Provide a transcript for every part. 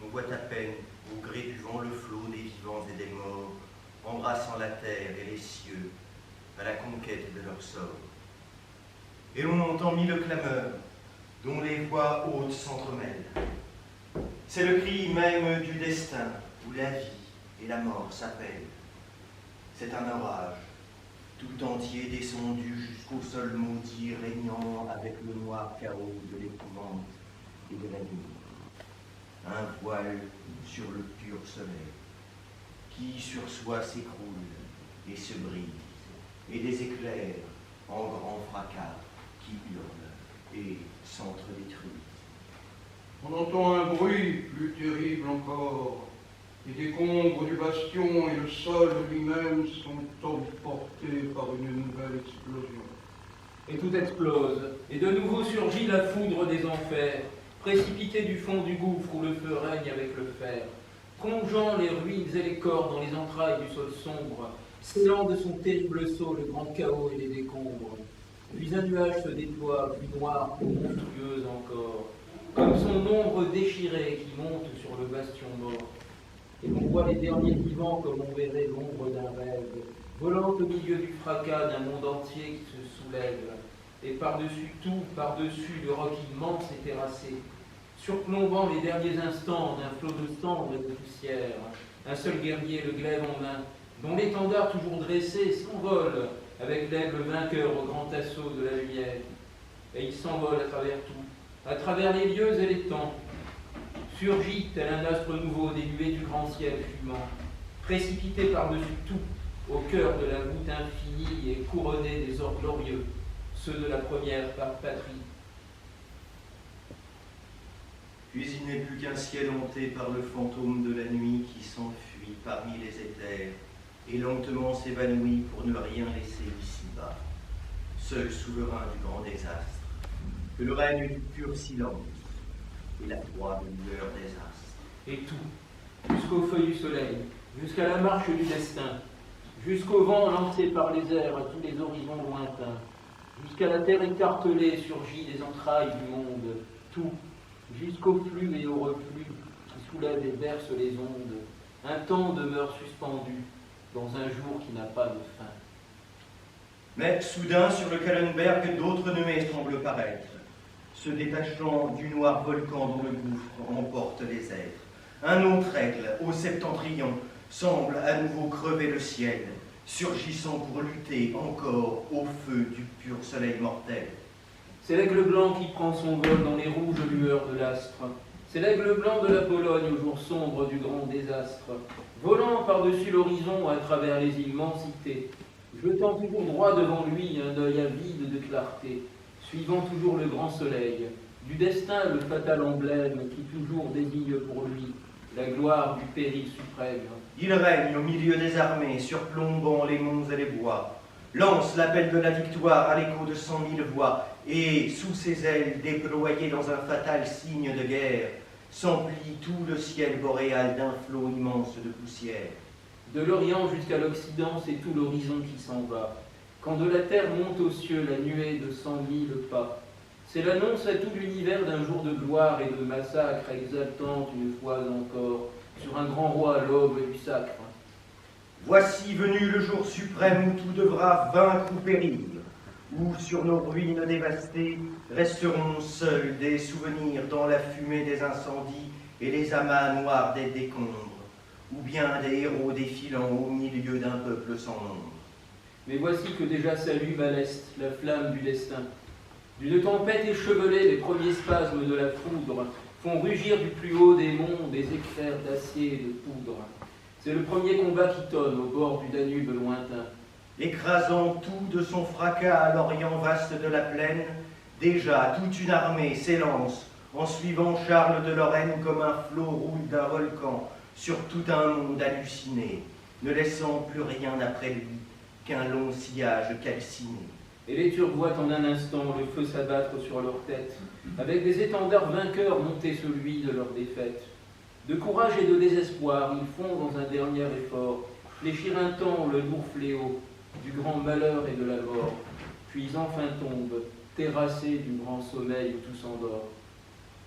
On voit à peine, au gré du vent, le flot des vivants et des morts, embrassant la terre et les cieux, à la conquête de leur sort. Et l'on entend mille clameurs, dont les voix hautes s'entremêlent. C'est le cri même du destin, où la vie et la mort s'appellent. C'est un orage, tout entier descendu jusqu'au sol maudit, régnant avec le noir chaos de l'épouvante et de la nuit. Un voile sur le pur soleil, qui sur soi s'écroule et se brise, et des éclairs en grand fracas qui hurlent et s'entredétruisent. On entend un bruit plus terrible encore. Les décombres du bastion et le sol lui-même sont emportés par une nouvelle explosion. Et tout explose, et de nouveau surgit la foudre des enfers, précipitée du fond du gouffre où le feu règne avec le fer, plongeant les ruines et les corps dans les entrailles du sol sombre, scellant de son terrible saut le grand chaos et les décombres. Puis un nuage se déploie, plus noir, plus monstrueux encore, comme son ombre déchirée qui monte sur le bastion mort. Et l'on voit les derniers vivants comme on verrait l'ombre d'un rêve, volant au milieu du fracas d'un monde entier qui se soulève, et par-dessus tout, par-dessus le roc immense et terrassé, surplombant les derniers instants d'un flot de cendres et de poussière, un seul guerrier, le glaive en main, dont l'étendard toujours dressé s'envole avec l'aigle vainqueur au grand assaut de la lumière. Et il s'envole à travers tout, à travers les lieux et les temps, surgit tel un astre nouveau des nuées du grand ciel fumant, précipité par-dessus tout, au cœur de la voûte infinie et couronné des ors glorieux, ceux de la première patrie. Puis il n'est plus qu'un ciel hanté par le fantôme de la nuit qui s'enfuit parmi les éthers et lentement s'évanouit pour ne rien laisser ici-bas, seul souverain du grand désastre, que le règne du pur silence et la froide lueur des astres. Et tout, jusqu'au feu du soleil, jusqu'à la marche du destin, jusqu'au vent lancé par les airs à tous les horizons lointains, jusqu'à la terre écartelée surgit des entrailles du monde, tout, jusqu'au flux et au reflux qui soulève et berce les ondes, un temps demeure suspendu dans un jour qui n'a pas de fin. Mais soudain, sur le Kahlenberg, d'autres nuées semblent paraître, se détachant du noir volcan dont le gouffre emporte les êtres. Un autre aigle, au septentrion, semble à nouveau crever le ciel, surgissant pour lutter encore au feu du pur soleil mortel. C'est l'aigle blanc qui prend son vol dans les rouges lueurs de l'astre. C'est l'aigle blanc de la Pologne au jour sombre du grand désastre, volant par-dessus l'horizon à travers les immensités, jetant toujours droit devant lui un œil avide de clarté, suivant toujours le grand soleil, du destin le fatal emblème qui toujours désigne pour lui la gloire du péril suprême. Il règne au milieu des armées, surplombant les monts et les bois, lance l'appel de la victoire à l'écho de 100 000 voix, et sous ses ailes, déployées dans un fatal signe de guerre, s'emplit tout le ciel boréal d'un flot immense de poussière. De l'Orient jusqu'à l'Occident, c'est tout l'horizon qui s'en va. Quand de la terre monte aux cieux la nuée de 100 000 pas, c'est l'annonce à tout l'univers d'un jour de gloire et de massacre exaltant une fois encore sur un grand roi à l'aube du sacre. Voici venu le jour suprême où tout devra vaincre ou périr, où sur nos ruines dévastées resteront seuls des souvenirs dans la fumée des incendies et les amas noirs des décombres, ou bien des héros défilant au milieu d'un peuple sans nombre. Mais voici que déjà s'allume à l'est la flamme du destin. D'une tempête échevelée, les premiers spasmes de la foudre font rugir du plus haut des monts des éclairs d'acier et de poudre. C'est le premier combat qui tonne au bord du Danube lointain. Écrasant tout de son fracas à l'orient vaste de la plaine, déjà toute une armée s'élance en suivant Charles de Lorraine comme un flot roule d'un volcan sur tout un monde halluciné, ne laissant plus rien après lui qu'un long sillage calciné. Et les Turcs voient en un instant le feu s'abattre sur leur tête, avec des étendards vainqueurs monter celui de leur défaite. De courage et de désespoir, ils font dans un dernier effort fléchir un temps le lourd fléau du grand malheur et de la mort, puis enfin tombent, terrassés du grand sommeil où tout s'endort.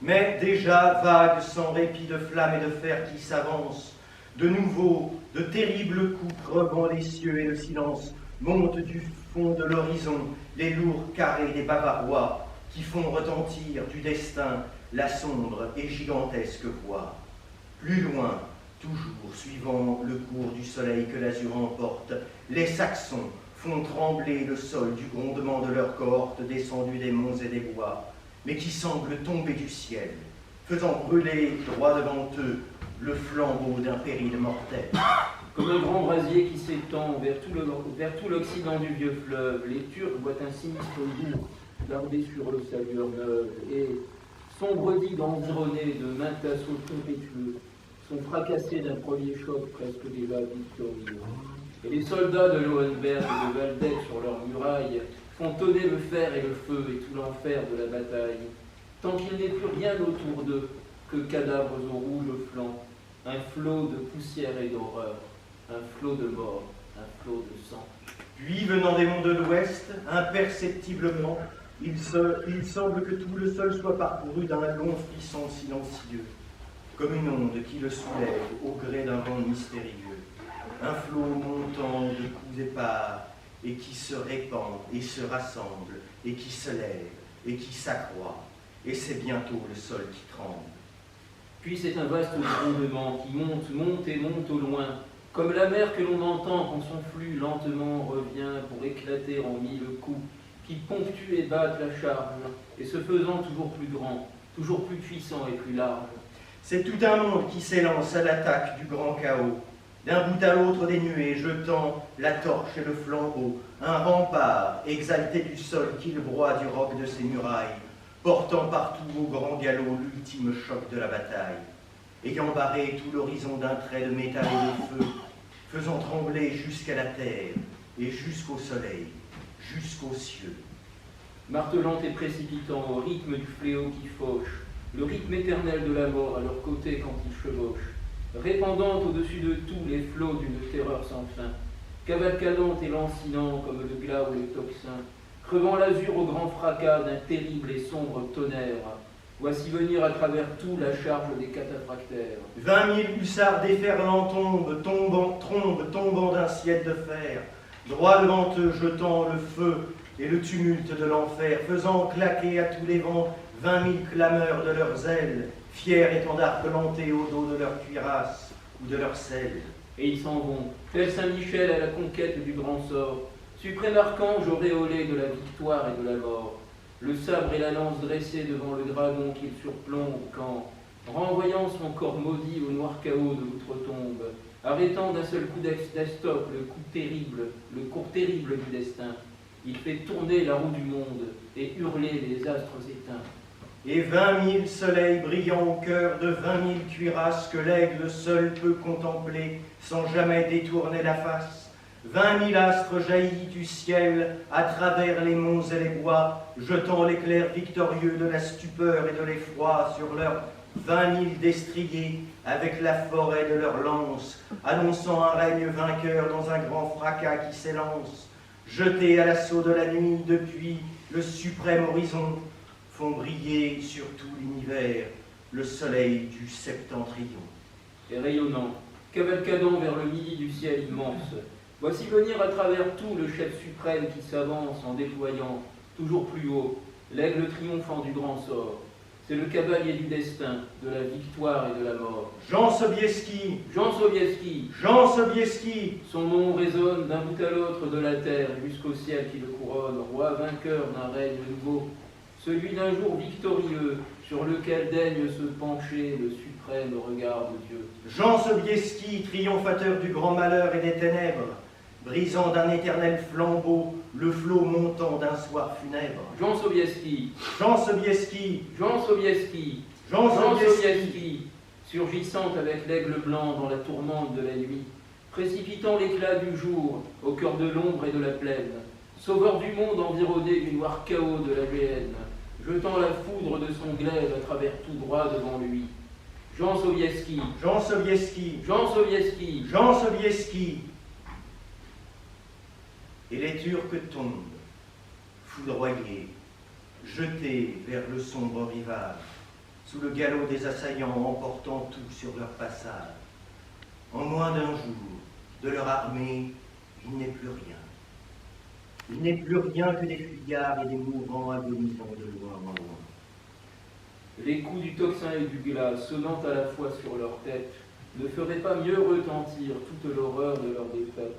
Mais déjà, vagues sans répit de flammes et de fer qui s'avancent, de nouveau, de terribles coups crevant les cieux et le silence montent du fond de l'horizon les lourds carrés des Bavarois qui font retentir du destin la sombre et gigantesque voix. Plus loin, toujours suivant le cours du soleil que l'azur emporte, les Saxons font trembler le sol du grondement de leurs cohortes descendues des monts et des bois, mais qui semblent tomber du ciel, faisant brûler droit devant eux le flambeau d'un péril mortel. Comme un grand brasier qui s'étend vers tout l'occident du vieux fleuve, les Turcs voient un sinistre goût darder sur le salueur neuve, et, sombre digue environnée de maintes assauts impétueux, sont fracassés d'un premier choc presque déjà victorieux. Et les soldats de Lohenberg et de Waldeck sur leurs murailles font tonner le fer et le feu et tout l'enfer de la bataille, tant qu'il n'est plus rien autour d'eux que cadavres aux rouges flancs, un flot de poussière et d'horreur, un flot de mort, un flot de sang. Puis, venant des monts de l'ouest, imperceptiblement, il semble que tout le sol soit parcouru d'un long frisson silencieux, comme une onde qui le soulève au gré d'un vent mystérieux, un flot montant de coups épars, et qui se répand et se rassemble, et qui se lève, et qui s'accroît, et c'est bientôt le sol qui tremble. Puis c'est un vaste grondement qui monte, monte et monte au loin, comme la mer que l'on entend quand son flux lentement revient pour éclater en mille coups, qui ponctuent et battent la charge, et se faisant toujours plus grand, toujours plus puissant et plus large. C'est tout un monde qui s'élance à l'attaque du grand chaos, d'un bout à l'autre des nuées, jetant la torche et le flambeau, un rempart exalté du sol qu'il broie du roc de ses murailles, portant partout au grand galop l'ultime choc de la bataille, ayant barré tout l'horizon d'un trait de métal et de feu, faisant trembler jusqu'à la terre et jusqu'au soleil, jusqu'aux cieux. Martelant et précipitant au rythme du fléau qui fauche, le rythme éternel de la mort à leur côté quand ils chevauchent, répandant au-dessus de tout les flots d'une terreur sans fin, cavalcadant et lancinant comme le glas ou le tocsin, crevant l'azur au grand fracas d'un terrible et sombre tonnerre, voici venir à travers tout la charge des cataphractaires. 20 000 hussards déferlant tombant d'un siège de fer, droit devant eux jetant le feu et le tumulte de l'enfer, faisant claquer à tous les vents 20 000 clameurs de leurs ailes, fiers étendards plantés au dos de leur cuirasse ou de leur selle. Et ils s'en vont, tel Saint-Michel à la conquête du grand sort, suprême archange auréolé de la victoire et de la mort, le sabre et la lance dressés devant le dragon qu'il surplombe quand, renvoyant son corps maudit au noir chaos de l'outre-tombe, arrêtant d'un seul coup d'estoc le cours terrible du destin, il fait tourner la roue du monde et hurler les astres éteints. Et 20 000 soleils brillant au cœur de 20 000 cuirasses que l'aigle seul peut contempler sans jamais détourner la face. 20 000 astres jaillis du ciel à travers les monts et les bois, jetant l'éclair victorieux de la stupeur et de l'effroi sur leurs 20 000 destriers avec la forêt de leurs lances, annonçant un règne vainqueur dans un grand fracas qui s'élance, jetés à l'assaut de la nuit depuis le suprême horizon, font briller sur tout l'univers le soleil du septentrion. Et rayonnant, cavalcadant vers le midi du ciel immense, voici venir à travers tout le chef suprême qui s'avance en déployant, toujours plus haut, l'aigle triomphant du grand sort. C'est le cavalier du destin, de la victoire et de la mort. Jean Sobieski, Jean Sobieski. Jean Sobieski. Son nom résonne d'un bout à l'autre de la terre jusqu'au ciel qui le couronne, roi vainqueur d'un règne nouveau, celui d'un jour victorieux sur lequel daigne se pencher le suprême regard de Dieu. Jean Sobieski, triomphateur du grand malheur et des ténèbres, brisant d'un éternel flambeau le flot montant d'un soir funèbre. Jean Sobieski. Jean Sobieski. Jean Sobieski. Jean Sobieski. Sobieski, surgissant avec l'aigle blanc dans la tourmente de la nuit, précipitant l'éclat du jour au cœur de l'ombre et de la plaine, sauveur du monde environné du noir chaos de la Géhenne, jetant la foudre de son glaive à travers tout droit devant lui. Jean Sobieski. Jean Sobieski. Jean Sobieski. Jean Sobieski. Et les Turcs tombent, foudroyés, jetés vers le sombre rivage, sous le galop des assaillants, emportant tout sur leur passage. En moins d'un jour, de leur armée, il n'est plus rien. Il n'est plus rien que des fuyards et des mourants agonisant de loin en loin. Les coups du tocsin et du glas, sonnant à la fois sur leur tête, ne feraient pas mieux retentir toute l'horreur de leur défaite.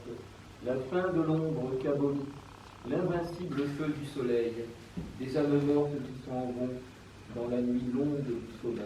La fin de l'ombre qu'abolit, l'invincible feu du soleil, des âmes mortes qui s'en vont dans la nuit longue du sommeil.